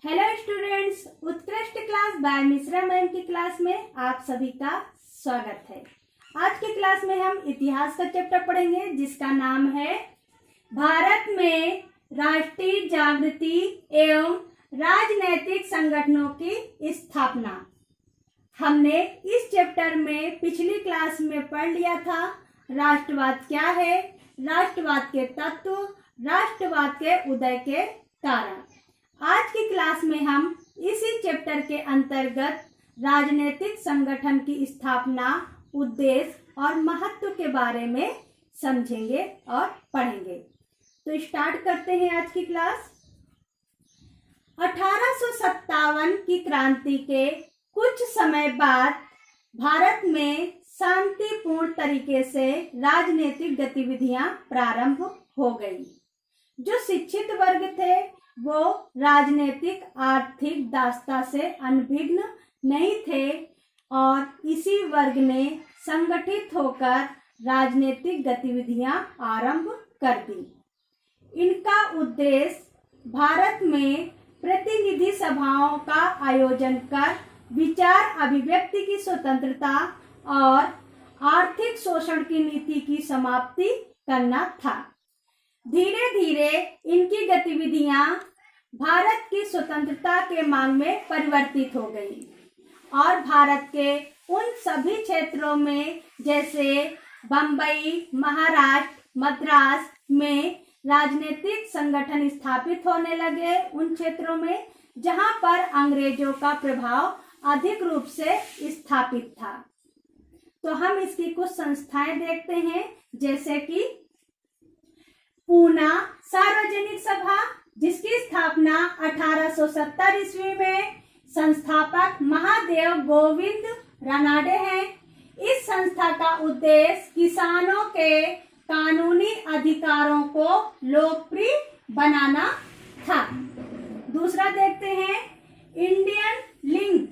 Hello students, उत्कृष्ट class bye Mishra ma'am की class में आप सभी का स्वागत है। आज की क्लास में हम इतिहास का चैप्टर पढ़ेंगे जिसका नाम है भारत में राष्ट्रीय जागृति एवं राजनैतिक संगठनों की स्थापना। हमने इस चैप्टर में पिछली क्लास में पढ़ लिया था राष्ट्रवाद क्या है, राष्ट्रवाद के तत्व, राष्ट्रवाद के उदय के कारण। आज की क्लास में हम इसी चैप्टर के अंतर्गत राजनीतिक संगठन की स्थापना, उद्देश्य और महत्व के बारे में समझेंगे और पढ़ेंगे। तो स्टार्ट करते हैं आज की क्लास। 1857 की क्रांति के कुछ समय बाद भारत में शांतिपूर्ण तरीके से राजनीतिक गतिविधियां प्रारंभ हो गई। जो शिक्षित वर्ग थे वो राजनीतिक आर्थिक दास्ता से अनभिज्ञ नहीं थे और इसी वर्ग ने संगठित होकर राजनीतिक गतिविधियां आरंभ कर दी। इनका उद्देश्य भारत में प्रतिनिधि सभाओं का आयोजन कर विचार अभिव्यक्ति की स्वतंत्रता और आर्थिक शोषण की नीति की समाप्ति करना था। धीरे धीरे इनकी गतिविधियां भारत की स्वतंत्रता के मांग में परिवर्तित हो गई और भारत के उन सभी क्षेत्रों में जैसे बम्बई, महाराष्ट्र, मद्रास में राजनीतिक संगठन स्थापित होने लगे उन क्षेत्रों में जहां पर अंग्रेजों का प्रभाव अधिक रूप से स्थापित था। तो हम इसकी कुछ संस्थाएं देखते हैं जैसे कि पूना सार्वजनिक सभा जिसकी स्थापना 1870 ईस्वी में संस्थापक महादेव गोविंद रानडे हैं। इस संस्था का उद्देश्य किसानों के कानूनी अधिकारों को लोकप्रिय बनाना था। दूसरा देखते हैं इंडियन लीग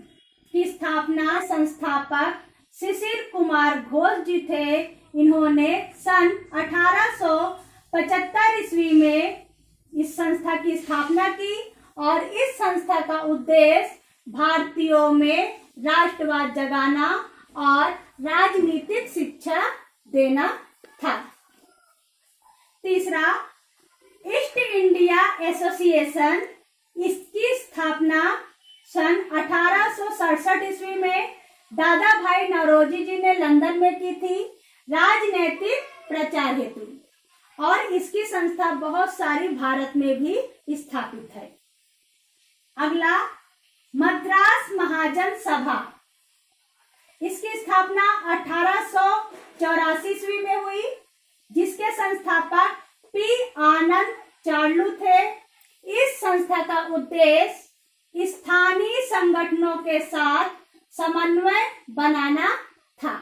की स्थापना संस्थापक शिशिर कुमार घोष जी थे। इन्होंने सन 1875 ईस्वी में इस संस्था की स्थापना की और इस संस्था का उद्देश्य भारतीयों में राष्ट्रवाद जगाना और राजनीतिक शिक्षा देना था। तीसरा ईस्ट इंडिया एसोसिएशन, इसकी स्थापना सन 1867 ईस्वी में दादा भाई नौरोजी जी ने लंदन में की थी राजनीतिक प्रचार हेतु और इसकी संस्था बहुत सारी भारत में भी स्थापित है। अगला मद्रास महाजन सभा, इसकी स्थापना 1884 ईस्वी में हुई जिसके संस्थापक पी आनंद चार्लू थे। इस संस्था का उद्देश्य स्थानीय संगठनों के साथ समन्वय बनाना था।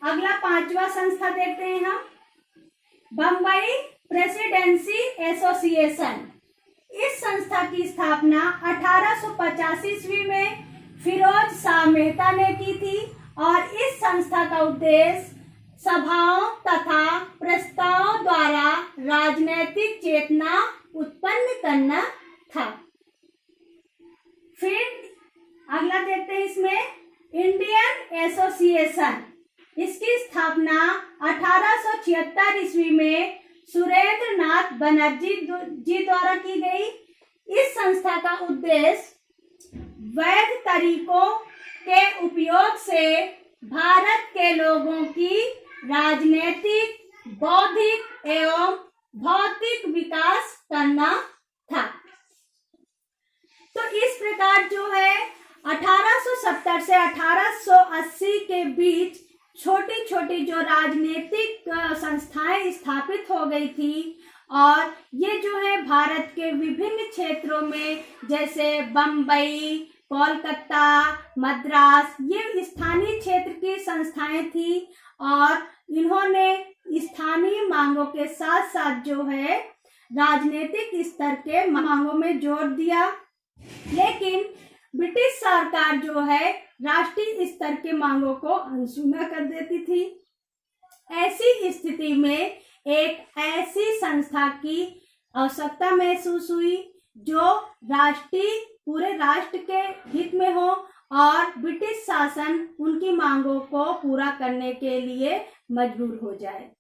अगला पांचवा संस्था देखते हैं हम बम्बई प्रेसिडेंसी एसोसिएशन। इस संस्था की स्थापना 1885 ईस्वी में फिरोज शाह मेहता ने की थी और इस संस्था का उद्देश्य सभाओं तथा प्रस्तावों द्वारा राजनीतिक चेतना उत्पन्न करना था। फिर अगला देखते हैं इसमें इंडियन एसोसिएशन, इसकी स्थापना 1876 ईस्वी में सुरेंद्र नाथ बनर्जी जी द्वारा की गई। इस संस्था का उद्देश्य वैध तरीकों के उपयोग से भारत के लोगों की राजनीतिक, बौद्धिक एवं भौतिक विकास करना था। तो इस प्रकार जो है 1870 से 1880 के बीच छोटी छोटी जो राजनीतिक संस्थाएं स्थापित हो गई थी और ये जो है भारत के विभिन्न क्षेत्रों में जैसे बम्बई, कोलकाता, मद्रास, ये स्थानीय क्षेत्र की संस्थाएं थी और इन्होंने स्थानीय मांगों के साथ साथ जो है राजनीतिक स्तर के मांगों में जोर दिया। लेकिन ब्रिटिश सरकार जो है राष्ट्रीय स्तर के मांगों को अनसुना कर देती थी। ऐसी स्थिति में एक ऐसी संस्था की आवश्यकता महसूस हुई जो पूरे राष्ट्र के हित में हो और ब्रिटिश शासन उनकी मांगों को पूरा करने के लिए मजबूर हो जाए।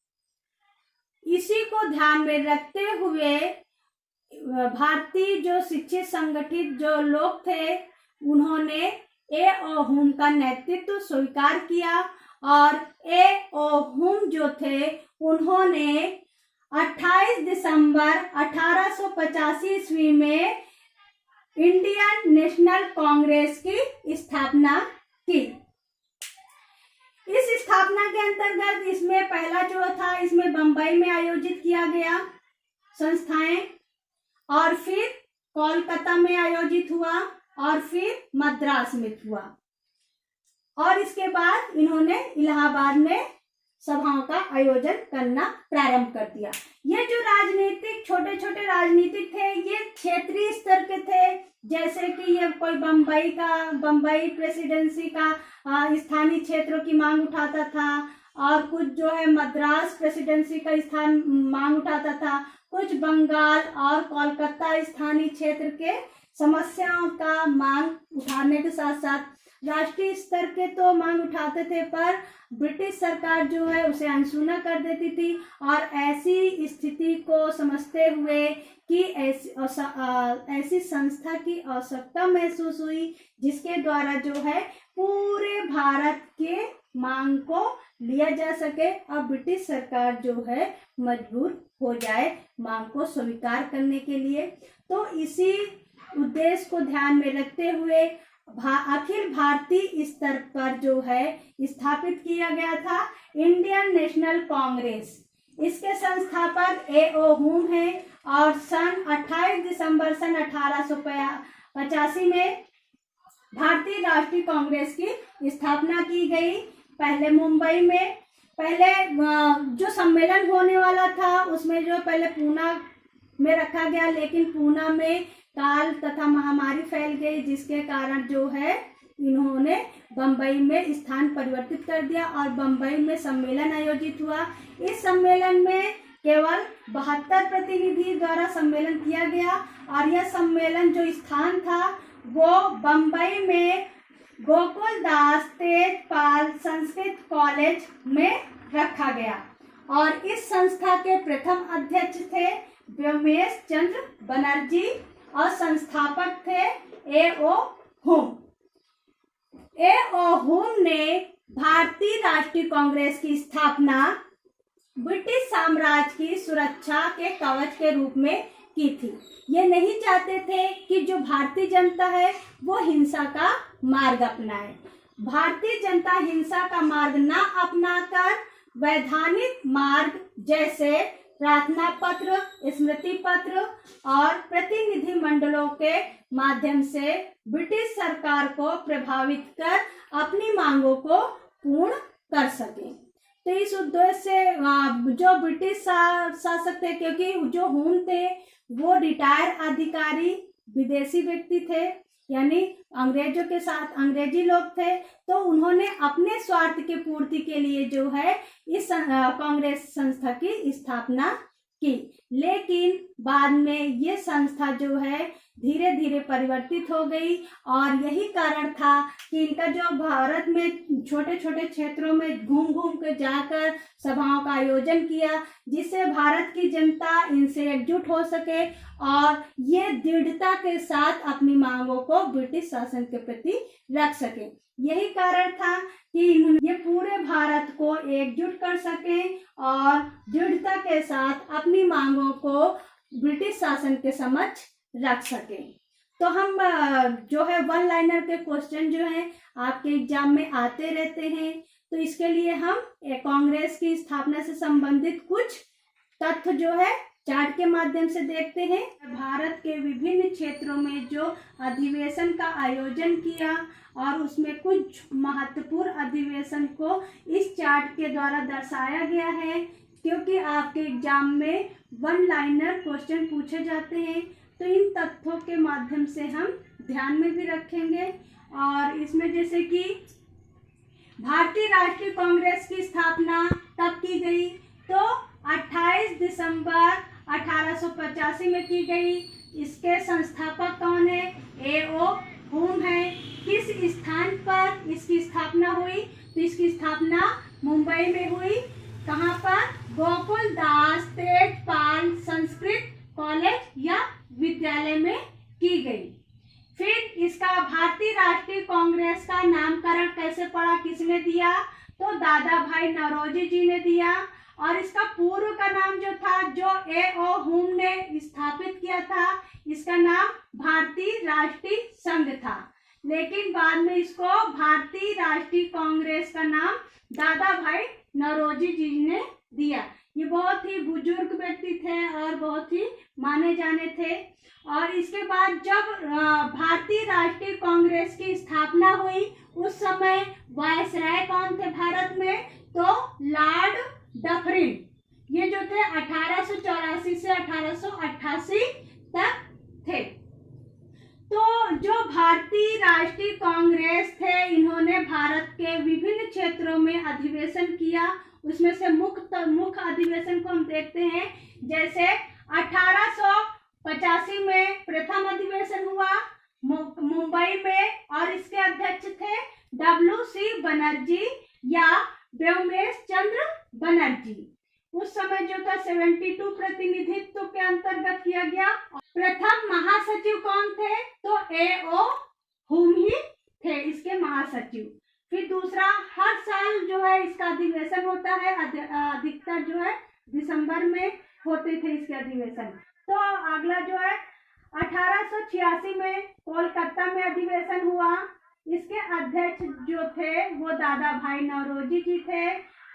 इसी को ध्यान में रखते हुए भारतीय जो शिक्षित संगठित जो लोग थे उन्होंने ए ओ हुम का नेतृत्व स्वीकार किया और ए ओ हुम जो थे उन्होंने 28 दिसंबर 1885 ईस्वी में इंडियन नेशनल कांग्रेस की स्थापना की। इस स्थापना के अंतर्गत इसमें पहला जो था इसमें बंबई में आयोजित किया गया संस्थाएं, और फिर कोलकाता में आयोजित हुआ और फिर मद्रास में हुआ, और इसके बाद इन्होंने इलाहाबाद में सभाओं का आयोजन करना प्रारंभ कर दिया। ये जो राजनीतिक छोटे छोटे राजनीतिक थे ये क्षेत्रीय स्तर के थे, जैसे कि ये कोई बंबई प्रेसिडेंसी का स्थानीय क्षेत्रों की मांग उठाता था, और कुछ जो है मद्रास प्रेसिडेंसी का स्थान मांग उठाता था, कुछ बंगाल और कोलकाता स्थानीय क्षेत्र के समस्याओं का मांग उठाने के साथ साथ राष्ट्रीय स्तर के तो मांग उठाते थे, पर ब्रिटिश सरकार जो है उसे अनसुना कर देती थी। और ऐसी स्थिति को समझते हुए कि ऐसी संस्था की आवश्यकता महसूस हुई जिसके द्वारा जो है पूरे भारत के मांग को लिया जा सके और ब्रिटिश सरकार जो है मजबूर हो जाए मांग को स्वीकार करने के लिए। तो इसी उद्देश्य को ध्यान में रखते हुए अखिल भारतीय स्तर पर जो है स्थापित किया गया था इंडियन नेशनल कांग्रेस। इसके संस्थापक ए ओ हुम है और सन 28 दिसंबर सन 1885 में भारतीय राष्ट्रीय कांग्रेस की स्थापना की गई। पहले मुंबई में पहले जो सम्मेलन होने वाला था उसमें जो पहले पूना में रखा गया, लेकिन पूना में काल तथा महामारी फैल गई जिसके कारण जो है इन्होंने बंबई में स्थान परिवर्तित कर दिया और बंबई में सम्मेलन आयोजित हुआ। इस सम्मेलन में केवल 72 प्रतिनिधि द्वारा सम्मेलन किया गया और यह सम्मेलन जो स्थान था वो बंबई में गोकुल दास तेजपाल संस्कृत कॉलेज में रखा गया और इस संस्था के प्रथम अध्यक्ष थे व्योमेश चंद्र बनर्जी और संस्थापक थे ए ओ हुम। ए ओ हुम ने भारतीय राष्ट्रीय कांग्रेस की स्थापना ब्रिटिश साम्राज्य की सुरक्षा के कवच के रूप में की थी। ये नहीं चाहते थे कि जो भारतीय जनता है वो हिंसा का मार्ग अपनाए। भारतीय जनता हिंसा का मार्ग ना अपनाकर वैधानिक मार्ग जैसे प्रार्थना पत्र, स्मृति पत्र और प्रतिनिधि मंडलों के माध्यम से ब्रिटिश सरकार को प्रभावित कर अपनी मांगों को पूर्ण कर सके। तो इस उद्देश्य से जो ब्रिटिश शासक थे, क्योंकि जो हुम थे वो रिटायर अधिकारी विदेशी व्यक्ति थे, यानी अंग्रेजों के साथ अंग्रेजी लोग थे, तो उन्होंने अपने स्वार्थ के पूर्ति के लिए जो है इस कांग्रेस संस्था की स्थापना की। लेकिन बाद में ये संस्था जो है धीरे धीरे परिवर्तित हो गई और यही कारण था कि इनका जो भारत में छोटे छोटे क्षेत्रों में घूम घूम कर जाकर सभाओं का आयोजन किया, जिससे भारत की जनता इनसे एकजुट हो सके और ये दृढ़ता के साथ अपनी मांगों को ब्रिटिश शासन के प्रति रख सके। यही कारण था कि ये पूरे भारत को एकजुट कर सके और दृढ़ता के साथ अपनी मांगों को ब्रिटिश शासन के समक्ष रख सके। तो हम जो है वन लाइनर के क्वेश्चन जो है आपके एग्जाम में आते रहते हैं, तो इसके लिए हम कांग्रेस की स्थापना से संबंधित कुछ तथ्य जो है चार्ट के माध्यम से देखते हैं। भारत के विभिन्न क्षेत्रों में जो अधिवेशन का आयोजन किया और उसमें कुछ महत्वपूर्ण अधिवेशन को इस चार्ट के द्वारा दर्शाया गया है, क्योंकि आपके एग्जाम में वन लाइनर क्वेश्चन पूछे जाते हैं। तो इन तथ्यों के माध्यम से हम ध्यान में भी रखेंगे। और इसमें जैसे कि भारतीय राष्ट्रीय कांग्रेस की स्थापना कब की गई, तो 28 दिसंबर 1885 में की गई। इसके संस्थापक कौन है? A.O. हुम है। किस स्थान पर इसकी स्थापना हुई? तो इसकी स्थापना मुंबई में हुई। कहाँ पर? गोकुल दास तेजपाल संस्कृत कॉलेज या विद्यालय में की गई। फिर इसका भारतीय राष्ट्रीय कांग्रेस का नामकरण कैसे पड़ा, किसने दिया? तो दादा भाई नौरोजी जी ने दिया। और इसका पूर्व का नाम जो था, जो A.O. हुम ने स्थापित किया था, इसका नाम भारतीय राष्ट्रीय संघ था। लेकिन बाद में इसको भारतीय राष्ट्रीय कांग्रेस का नाम दादा भाई नौरोजी जी ने दिया। ये बहुत ही बुजुर्ग व्यक्ति थे और बहुत ही माने जाने थे। और इसके बाद जब भारतीय राष्ट्रीय कांग्रेस की स्थापना हुई, उस समय वायसराय कौन थे भारत में? तो लॉर्ड डफरिन। ये जो थे 1884 से 1888 तक थे। तो जो भारतीय राष्ट्रीय कांग्रेस थे, इन्होंने भारत के विभिन्न क्षेत्रों में अधिवेशन किया। उसमें से मुख्य अधिवेशन को हम देखते हैं। जैसे 1885 में प्रथम अधिवेशन हुआ मुंबई में, और इसके अध्यक्ष थे W.C. बनर्जी या व्योमेश चंद्र बनर्जी। उस समय जो था 72 प्रतिनिधित्व के अंतर्गत किया गया। प्रथम महासचिव कौन थे? तो A.O. हुम ही थे इसके महासचिव। फिर दूसरा, हर साल जो है इसका अधिवेशन होता है, अधिकतर जो है दिसंबर में होते थे इसके अधिवेशन। तो अगला जो है 1886 में कोलकाता में अधिवेशन हुआ। इसके अध्यक्ष जो थे वो दादा भाई नौरोजी जी थे।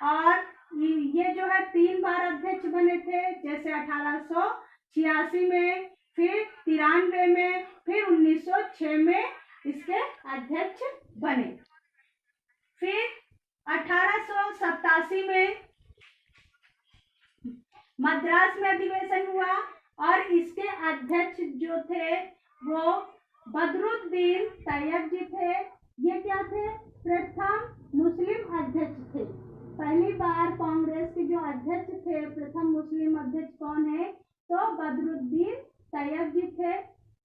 और ये जो है 3 बार अध्यक्ष बने थे, जैसे 1886 में, फिर 93 में, फिर 1906 में इसके अध्यक्ष बने। फिर 1887 में मद्रास में अधिवेशन हुआ और इसके अध्यक्ष जो थे वो बदरुद्दीन तैयब जी थे। ये क्या थे? प्रथम मुस्लिम अध्यक्ष थे। पहली बार कांग्रेस के जो अध्यक्ष थे, प्रथम मुस्लिम अध्यक्ष कौन है? तो बदरुद्दीन तैयब जी थे।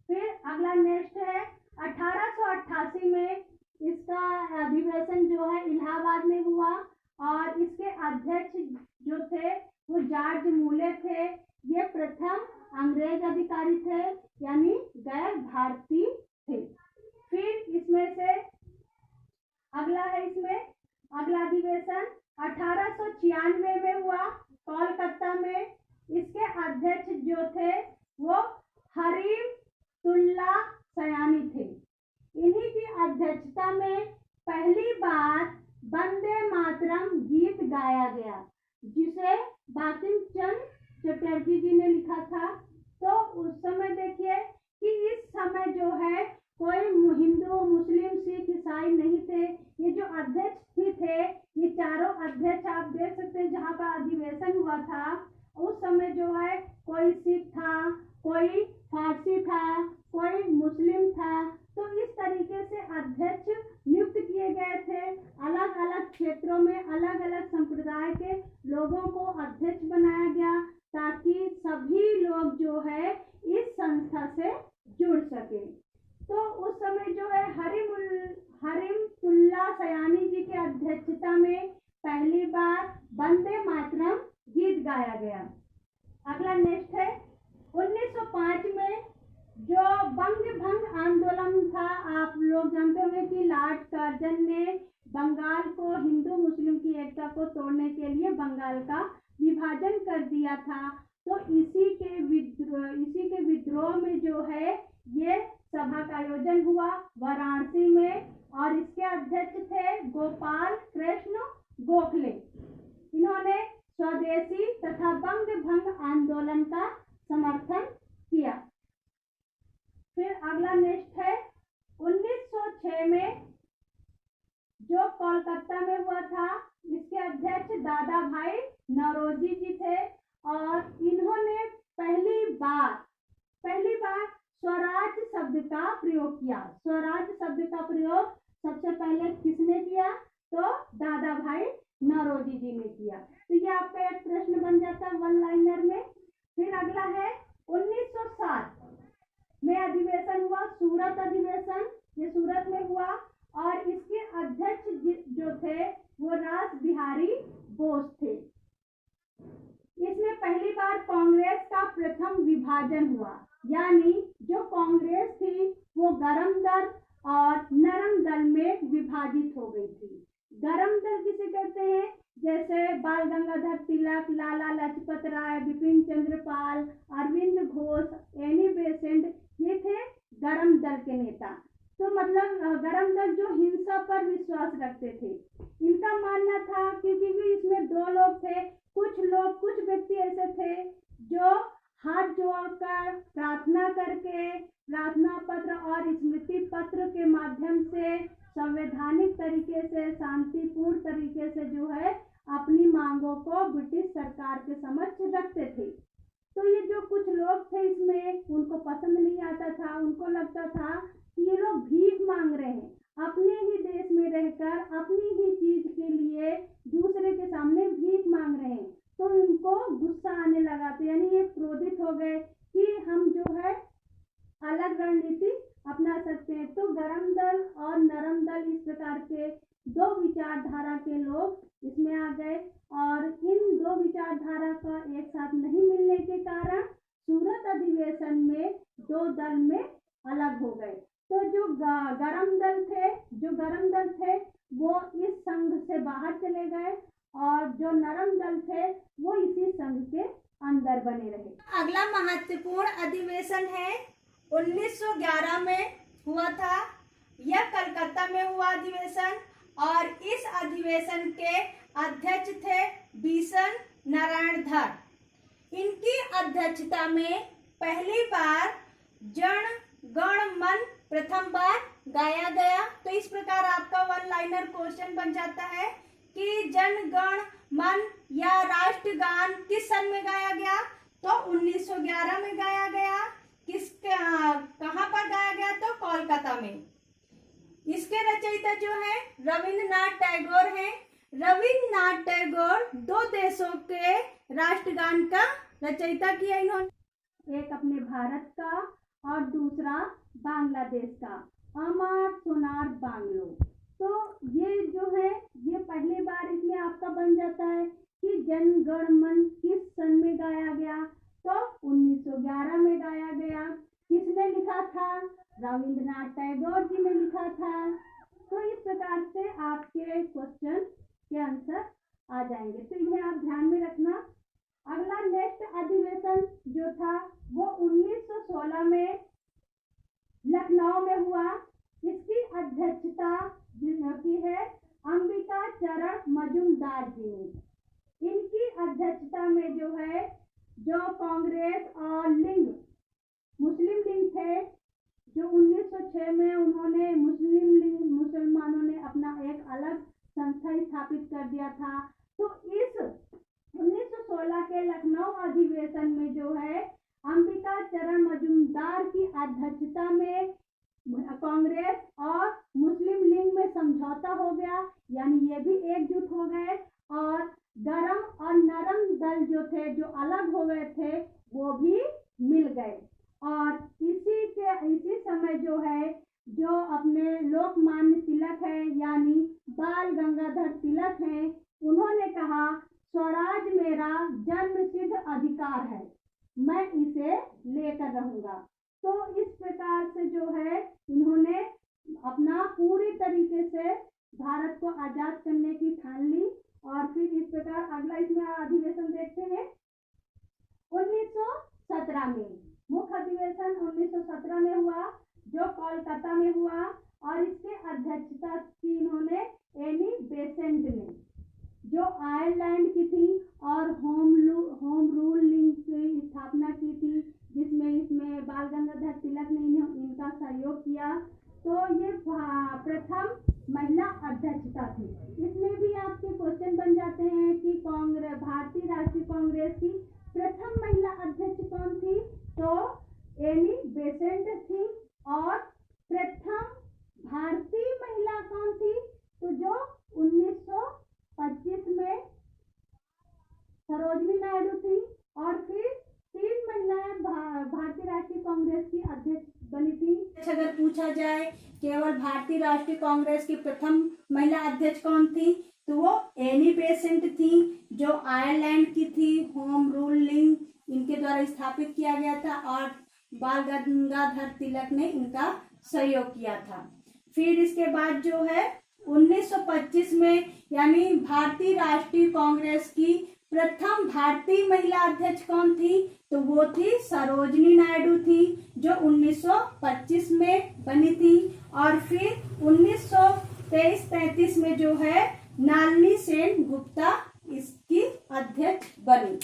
फिर अगला नेक्स्ट है 1888 में इसका अधिवेशन जो है इलाहाबाद में हुआ और इसके अध्यक्ष जो थे वो जॉर्ज मूले थे। ये प्रथम अंग्रेज अधिकारी थे, यानी गैर भारतीय थे। फिर इसमें से अगला है, इसमें अगला अधिवेशन 1896 में हुआ कोलकाता में। इसके अध्यक्ष जो थे वो हरीमतुल्ला सयानी थे। इन्हीं की अध्यक्षता में पहली बार वंदे मातरम गीत गाया गया, जिसे बंकिम चंद्र चटर्जी जी ने लिखा था। तो उस समय देखिए कि इस समय जो है कोई हिंदू, मुस्लिम, सिख, ईसाई नहीं थे। ये जो अध्यक्ष भी थे, ये चारों अध्यक्ष आप देख सकते हैं जहाँ पर अधिवेशन हुआ था। उस समय जो है कोई सिख था, कोई फारसी था, कोई मुस्लिम था। तो इस तरीके से अध्यक्ष नियुक्त किए गए थे। अलग अलग क्षेत्रों में अलग अलग संप्रदाय के लोगों को अध्यक्ष बनाया गया, ताकि सभी लोग जो है इस संस्था से जुड़ सके। तो उस समय जो है हरीमतुल्ला सयानी जी की अध्यक्षता में पहली बार वंदे मातरम गीत गाया गया। अगला नेक्स्ट है 1905 में जो बंग भंग आंदोलन था। आप लोग जानते होंगे कि लॉर्ड कर्जन ने बंगाल को, हिंदू मुस्लिम की एकता को तोड़ने के लिए बंगाल का विभाजन कर दिया था। तो इसी के विद्रोह में जो है ये सभा का आयोजन हुआ वाराणसी में और इसके अध्यक्ष थे गोपाल कृष्ण गोखले। इन्होंने स्वदेशी तथा बंग भंग आंदोलन का समर्थन किया। फिर अगला नेक्स्ट है 1906 में जो कोलकाता में हुआ था, इसके अध्यक्ष दादा भाई नौरोजी जी थे और इन्होंने पहली बार स्वराज शब्द का प्रयोग किया। स्वराज शब्द का प्रयोग सबसे पहले किसने किया? तो दादा भाई नौरोजी जी ने किया। तो ये आपका एक प्रश्न बन जाता है वन लाइनर में। फिर अगला है 1907 सूरत अधिवेशन, ये सूरत में हुआ और इसके अध्यक्ष जो थे वो रास बिहारी बोस थे। इसमें पहली बार कांग्रेस का प्रथम विभाजन हुआ, यानी जो कांग्रेस थी वो गरम दल और नरम दल में विभाजित हो गई थी। गरम दल किसे कहते हैं? जैसे बाल गंगाधर तिलक, लाला लाजपत राय, बिपिन चंद्र पाल, अरविंद घोष, एनी बेसेंट, ये थे गरम दल के नेता। तो मतलब गरम दल जो हिंसा पर विश्वास रखते थे। इनका मानना था क्योंकि इसमें दो लोग थे, कुछ व्यक्ति ऐसे थे जो हाथ जोड़कर प्रार्थना करके, प्रार्थना पत्र और स्मृति पत्र के माध्यम से संवैधानिक तरीके से, शांतिपूर्ण तरीके से जो है अपनी मांगों को ब्रिटिश सरकार के समक्ष रखते थे। तो ये जो कुछ लोग थे इसमें, उनको पसंद नहीं आता था। उनको लगता था कि ये लोग भीख मांग रहे हैं, अपने ही देश में रहकर अपनी ही चीज के लिए दूसरे के सामने भीख मांग रहे हैं। तो इनको गुस्सा आने लगा, तो यानी ये क्रोधित हो गए कि हम जो है अलग रणनीति अपना सकते हैं। तो गरम दल और नरम दल, इस प्रकार के दो विचारधारा के लोग इसमें आ गए और इन दो विचारधारा का एक साथ नहीं मिलने के कारण सूरत अधिवेशन में दो दल में अलग हो गए। तो जो गरम दल थे वो इस संघ से बाहर चले गए और जो नरम दल थे वो इसी संघ के अंदर बने रहे। अगला महत्वपूर्ण अधिवेशन है 1911 में हुआ था। यह कलकत्ता में हुआ अधिवेशन और इस अधिवेशन के अध्यक्ष थे बिशन नारायण धर। इनकी अध्यक्षता में पहली बार जन गण मन प्रथम बार गाया गया। तो इस प्रकार आपका वन लाइनर क्वेश्चन बन जाता है कि जन गण मन या राष्ट्रगान किस सन में गाया गया? तो 1911 में गाया गया। कहाँ पर गाया गया? तो कोलकाता में। इसके रचयिता जो है रविंद्रनाथ टैगोर हैं। रविंद्रनाथ टैगोर दो देशों के राष्ट्रगान का रचयिता किया इन्होंने, एक अपने भारत का और दूसरा बांग्लादेश का, अमर सोनार बांग्लो। तो ये जो है ये पहली बार इसमें आपका बन जाता है कि जन गण मन किस सन में गाया गया? तो 1911 में गाया गया। किसने लिखा था? रविंद्रनाथ टैगोर जी ने लिखा था। तो इस प्रकार से आपके क्वेश्चन के आंसर आ जाएंगे, तो इन्हें आप ध्यान में रखना। अगला नेक्स्ट अधिवेशन जो था वो 1916 में लखनऊ में हुआ। इसकी अध्यक्षता की है अंबिका चरण मजूमदार जी ने। इनकी अध्यक्षता में जो है जो कांग्रेस और मुस्लिम लीग थे, जो 1906 में उन्होंने मुसलमानों ने अपना एक अलग संस्था स्थापित कर दिया था। तो इस 1916 के लखनऊ अधिवेशन में जो है अंबिका चरण मजूमदार की अध्यक्षता में कांग्रेस और मुस्लिम लीग में समझौता हो गया, यानी ये भी एकजुट हो गए और गरम और नरम दल जो थे, जो अलग हो गए थे, वो भी मिल गए। और इसी समय जो है जो अपने लोकमान्य तिलक है यानी बाल गंगाधर तिलक हैं, उन्होंने कहा स्वराज मेरा जन्मसिद्ध अधिकार है, मैं इसे लेकर रहूंगा। तो इस प्रकार से जो है इन्होंने अपना पूरी तरीके से भारत को आजाद करने की ठान ली। और फिर इस प्रकार अगला इसमें अधिवेशन देखते हैं 1917 में। मुख्य अधिवेशन 1917 में हुआ जो कोलकाता में हुआ और इसके अध्यक्षता की इन्होंने एनी बेसेंट ने, जो आयरलैंड की थी और होम रूल लीग की स्थापना की थी, इसमें बाल गंगाधर तिलक ने इनका सहयोग किया। तो ये प्रथम महिला अध्यक्षता थी। इसमें भी आपके क्वेश्चन बन जाते हैं कि भारतीय राष्ट्रीय कांग्रेस की प्रथम महिला अध्यक्ष कौन थी? तो एनी बेसेंट थी। और प्रथम भारतीय महिला कौन थी? तो जो 1925 में सरोजिनी नायडू थी। और फिर 3 महिलाएं भारतीय राष्ट्रीय कांग्रेस की अध्यक्ष बनी थी। अगर पूछा जाए केवल भारतीय राष्ट्रीय कांग्रेस की प्रथम महिला अध्यक्ष कौन थी, तो वो एनी बेसेंट थी, जो आयरलैंड की थी। होम रूलिंग इनके द्वारा स्थापित किया गया था और बाल गंगाधर तिलक ने इनका सहयोग किया था। फिर इसके बाद जो है 1925 में यानी भारतीय राष्ट्रीय कांग्रेस की प्रथम भारतीय महिला अध्यक्ष कौन थी, तो वो थी सरोजनी नायडू थी, जो 1925 में बनी थी। और फिर 1933 में जो है नलिनी सेन गुप्ता इसकी अध्यक्ष बनी।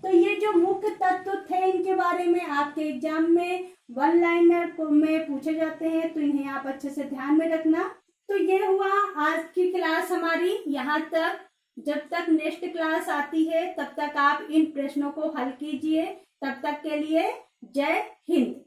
तो ये जो मुख्य तत्व थे इनके बारे में आपके एग्जाम में वन लाइनर में पूछे जाते हैं, तो इन्हें आप अच्छे से ध्यान में रखना। तो ये हुआ आज की क्लास हमारी यहाँ तक। जब तक नेक्स्ट क्लास आती है तब तक आप इन प्रश्नों को हल कीजिए। तब तक के लिए जय हिंद।